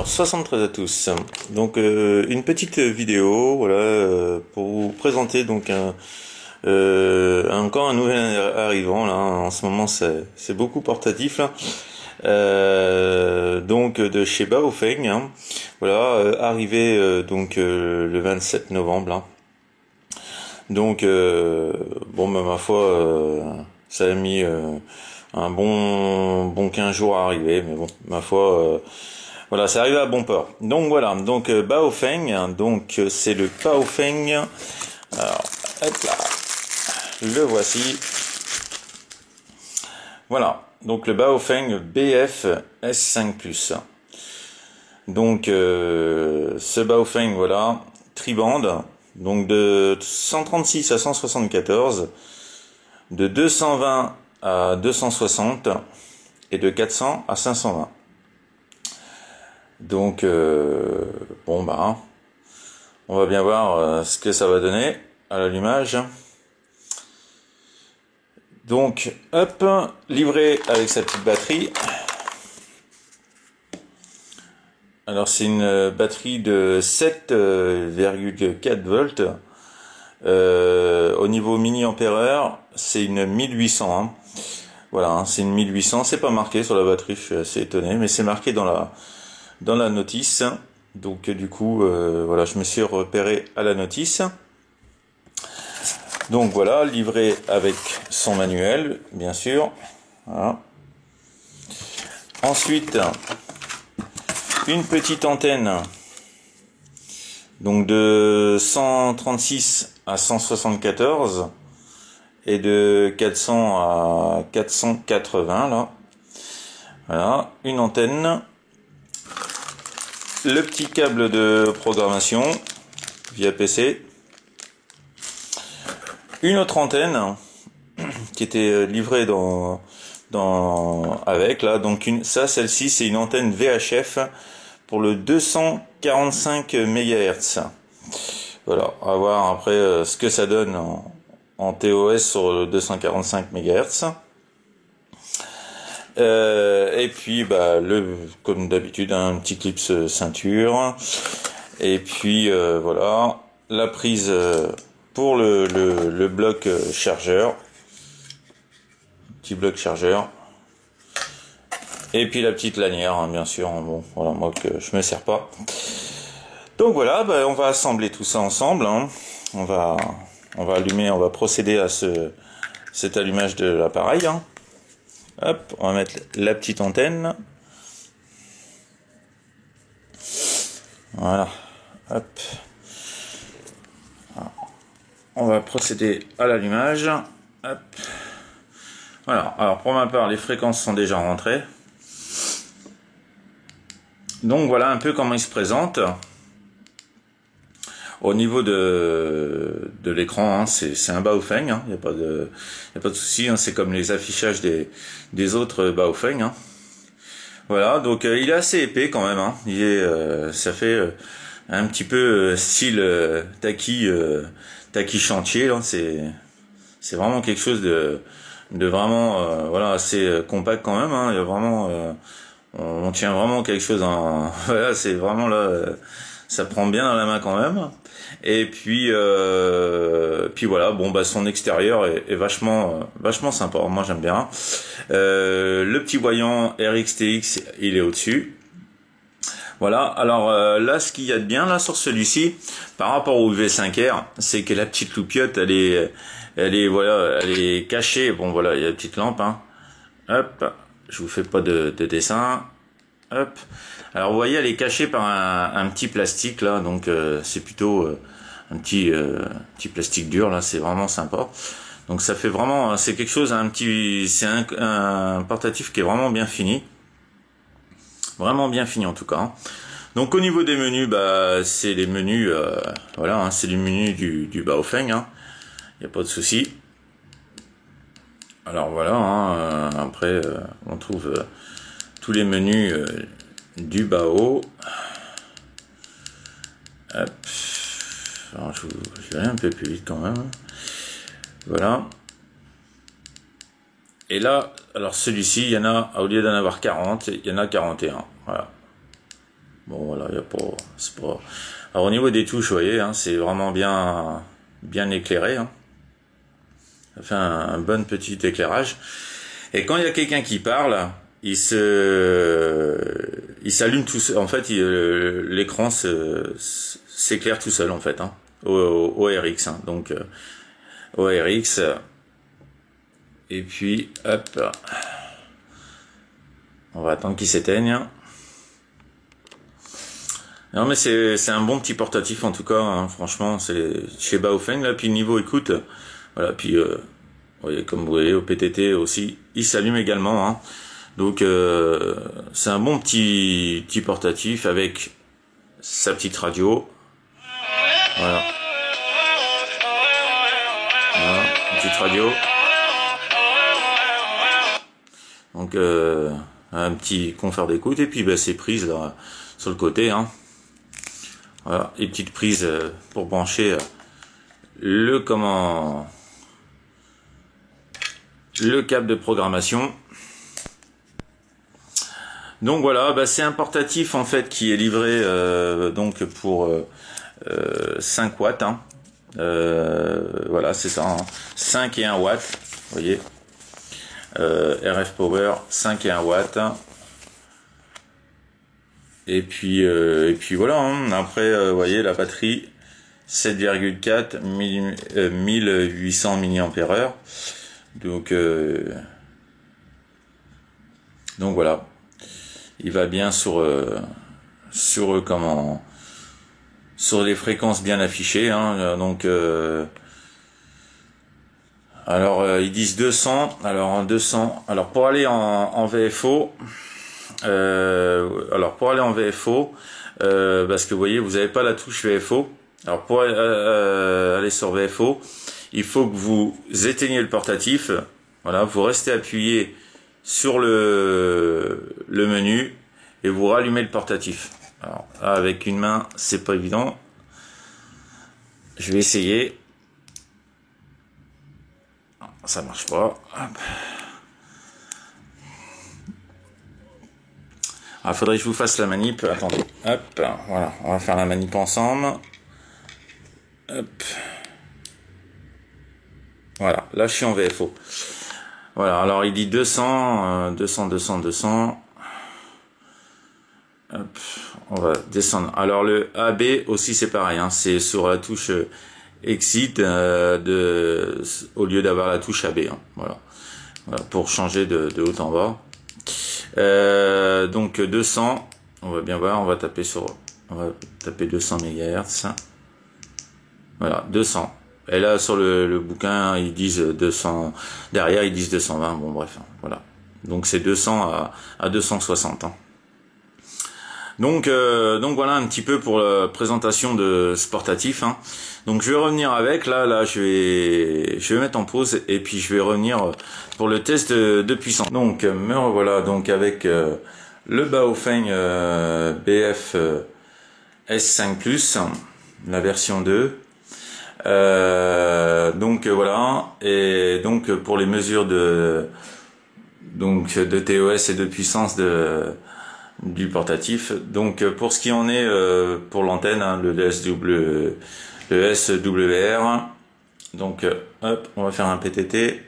Alors 73 à tous. Donc une petite vidéo, voilà, pour vous présenter donc encore un nouvel arrivant là. En ce moment c'est beaucoup portatif là. Donc de chez Baofeng, hein. Voilà, arrivé donc le 27 novembre là. Donc bon bah, ma foi ça a mis un bon 15 jours à arriver, mais bon ma foi voilà, c'est arrivé à bon port. Donc voilà, donc Baofeng, hein, donc c'est le Baofeng. Alors, hop là, le voici. Voilà, donc le Baofeng BF S5+. Donc ce Baofeng, voilà, tribande, donc de 136 à 174, de 220 à 260 et de 400 à 520. Donc bon bah on va bien voir ce que ça va donner à l'allumage. Donc hop, livré avec sa petite batterie. Alors c'est une batterie de 7,4 volts. Au niveau mAh, c'est une 1800. Hein. Voilà, hein, c'est une 1800. C'est pas marqué sur la batterie, je suis assez étonné, mais c'est marqué dans la notice. Donc du coup voilà, je me suis repéré à la notice. Donc voilà, livré avec son manuel bien sûr. Voilà. Ensuite une petite antenne donc de 136 à 174 et de 400 à 480 là. Voilà, une antenne. Le petit câble de programmation via PC, une autre antenne qui était livrée avec là, donc celle-ci c'est une antenne VHF pour le 245 MHz. Voilà, on va voir après ce que ça donne en TOS sur le 245 MHz. Et puis bah comme d'habitude un petit clip ceinture, et puis voilà la prise pour le bloc chargeur, petit bloc chargeur, et puis la petite lanière hein, bien sûr. Bon voilà, moi que je me sers pas. Donc voilà, bah, on va assembler tout ça ensemble, hein. On va allumer, on va procéder à cet allumage de l'appareil, hein. Hop, on va mettre la petite antenne. Voilà. Hop. On va procéder à l'allumage. Hop. Voilà. Alors pour ma part, les fréquences sont déjà rentrées. Donc voilà un peu comment il se présente. Au niveau de l'écran, hein, c'est un Baofeng, hein, y a pas de souci, hein, c'est comme les affichages des autres Baofeng. Hein. Voilà, donc il est assez épais quand même. Hein. Il est, ça fait un petit peu style Taki chantier. Là, c'est vraiment quelque chose de vraiment voilà, assez compact quand même. Hein. Il y a vraiment, on tient vraiment quelque chose en voilà, c'est vraiment là. Ça prend bien dans la main quand même. Et puis voilà, bon bah son extérieur est vachement sympa. Moi j'aime bien. Le petit voyant RXTX, il est au-dessus. Voilà. Alors là, ce qu'il y a de bien là sur celui-ci, par rapport au V5R, c'est que la petite loupiote, elle est voilà, elle est cachée. Bon voilà, il y a la petite lampe. Hein. Hop, je vous fais pas de dessin. Hop. Alors vous voyez, elle est cachée par un petit plastique là, donc c'est plutôt un petit plastique dur là, c'est vraiment sympa. Donc ça fait vraiment, c'est quelque chose, c'est un portatif qui est vraiment bien fini en tout cas. Hein. Donc au niveau des menus, bah c'est les menus, voilà, hein, c'est les menus du Baofeng. Hein. Y a pas de souci. Alors voilà, hein, après on trouve tous les menus du Bao. Hop. Alors, je vais aller un peu plus vite quand même. Voilà. Et là, alors celui-ci, il y en a, au lieu d'en avoir 40, il y en a 41. Voilà. Bon voilà, y a pas, c'est pas. Alors au niveau des touches, vous voyez, hein, c'est vraiment bien éclairé. Hein. Ça fait un bon petit éclairage. Et quand il y a quelqu'un qui parle, il s'allume tout seul. En fait, l'écran s'éclaire tout seul en fait, hein, au RX. Hein. Donc au RX. Et puis hop, on va attendre qu'il s'éteigne. Non mais c'est un bon petit portatif en tout cas. Hein. Franchement, c'est chez Baofeng là. Puis niveau écoute, voilà. Puis vous voyez, comme vous voyez au PTT aussi, il s'allume également. Hein. Donc c'est un bon petit portatif avec sa petite radio. Voilà. Voilà, une petite radio. Donc un petit confort d'écoute et puis bah, ces prises là sur le côté. Hein. Voilà, les petites prises pour brancher le câble de programmation. Donc voilà, bah c'est un portatif en fait qui est livré donc pour 5 watts. Hein. Voilà, c'est ça, hein. 5 et 1 watt, vous voyez. RF Power 5 et 1 watt. Et puis voilà, hein. Après vous voyez la batterie 7,4 1800 mAh. Donc voilà. Il va bien sur les fréquences bien affichées, hein. Donc alors ils disent 200. Alors 200. Alors pour aller en VFO, parce que vous voyez, vous n'avez pas la touche VFO. Alors pour aller sur VFO, il faut que vous éteignez le portatif. Voilà, vous restez appuyé sur le menu et vous rallumez le portatif. Alors là, avec une main, c'est pas évident. Je vais essayer. Ça marche pas. Hop. Il faudrait que je vous fasse la manip. Attendez. Hop. Voilà. On va faire la manip ensemble. Hop. Voilà. Là, je suis en VFO. Voilà. Alors, il dit 200. Hop. On va descendre. Alors, le AB aussi, c'est pareil. Hein. C'est sur la touche Exit au lieu d'avoir la touche AB. Hein. Voilà. Voilà. Pour changer de haut en bas. Donc 200, on va bien voir, on va taper 200 MHz. Voilà, 200. Et là sur le bouquin, ils disent 200, derrière ils disent 220, bon bref, voilà. Donc c'est 200 à 260. Hein. Donc voilà un petit peu pour la présentation de ce portatif. Hein. Donc je vais revenir avec, là je vais mettre en pause et puis je vais revenir pour le test de puissance. Donc me revoilà donc avec le Baofeng BF S5 Plus, la version 2. Donc voilà, et donc pour les mesures de TOS et de puissance du portatif. Donc pour ce qui en est pour l'antenne, hein, le SWR. Donc hop, on va faire un PTT.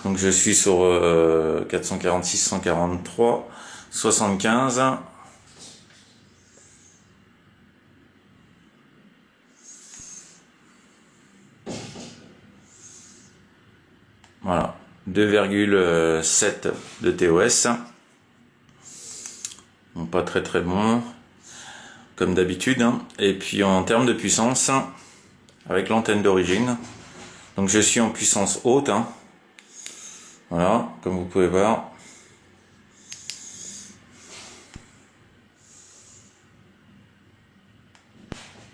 Donc je suis sur 446 143 75. Voilà, 2,7 de TOS. Bon, pas très bon, comme d'habitude. Hein. Et puis en termes de puissance, avec l'antenne d'origine, donc je suis en puissance haute. Hein. Voilà, comme vous pouvez voir.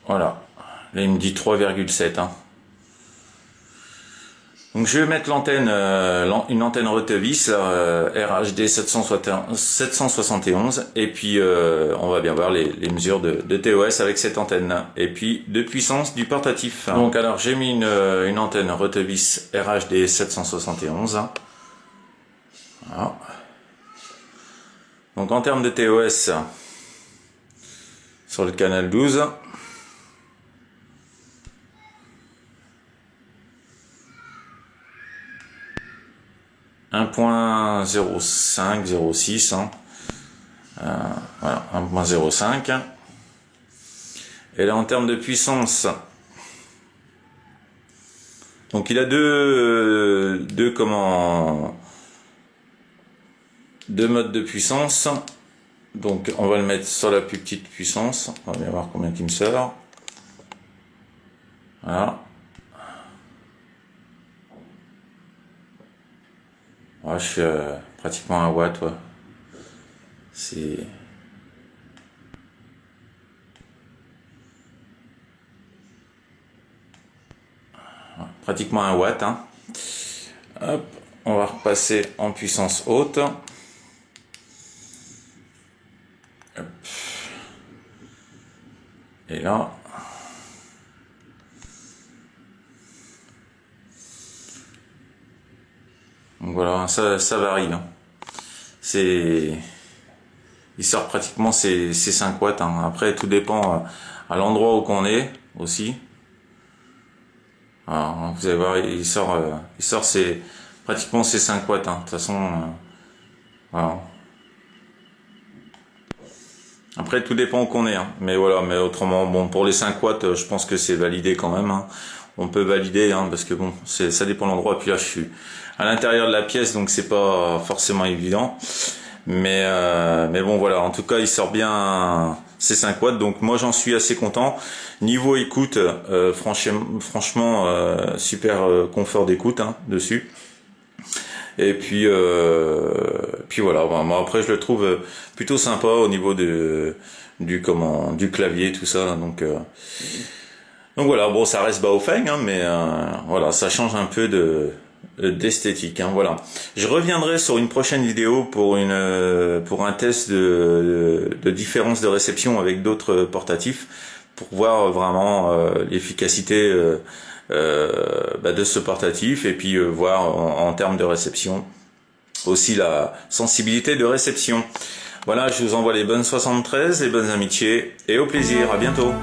Voilà, là il me dit 3,7. Hein. Donc je vais mettre l'antenne, une antenne Retevis RHD 771 et puis on va bien voir les mesures de TOS avec cette antenne et puis de puissance du portatif. Donc alors j'ai mis une antenne Retevis RHD 771. Voilà. Donc en termes de TOS, sur le canal 12. Un point 0,5, 0,6, hein. Voilà, 1.05. Et là, en termes de puissance, donc il a deux modes de puissance. Donc on va le mettre sur la plus petite puissance. On va bien voir combien il me sort. Voilà. Ouais, je suis pratiquement à 1 watt. Ouais. C'est pratiquement 1 watt. Hein. Hop, on va repasser en puissance haute. Hop. Et là, donc voilà, ça varie. Hein. Il sort pratiquement ses 5 watts. Hein. Après, tout dépend à l'endroit où qu'on est aussi. Alors, vous allez voir, il sort pratiquement ses 5 watts. Hein. De toute façon, voilà. Après, tout dépend où qu'on est. Hein. Mais voilà, mais autrement, bon, pour les 5 watts, je pense que c'est validé quand même. Hein. On peut valider, hein, parce que bon, ça dépend de l'endroit. Puis là, je suis à l'intérieur de la pièce, donc c'est pas forcément évident. Mais bon, voilà. En tout cas, il sort bien ces 5 watts. Donc moi, j'en suis assez content. Niveau écoute, franchement, super confort d'écoute hein, dessus. Et puis voilà. Bon, après, je le trouve plutôt sympa au niveau du clavier, tout ça. Donc voilà. Bon, ça reste Baofeng, hein, mais voilà, ça change un peu d'esthétique. Hein, voilà. Je reviendrai sur une prochaine vidéo pour un test de différence de réception avec d'autres portatifs pour voir vraiment l'efficacité de ce portatif et puis voir en termes de réception aussi la sensibilité de réception. Voilà, je vous envoie les bonnes 73, les bonnes amitiés et au plaisir, à bientôt.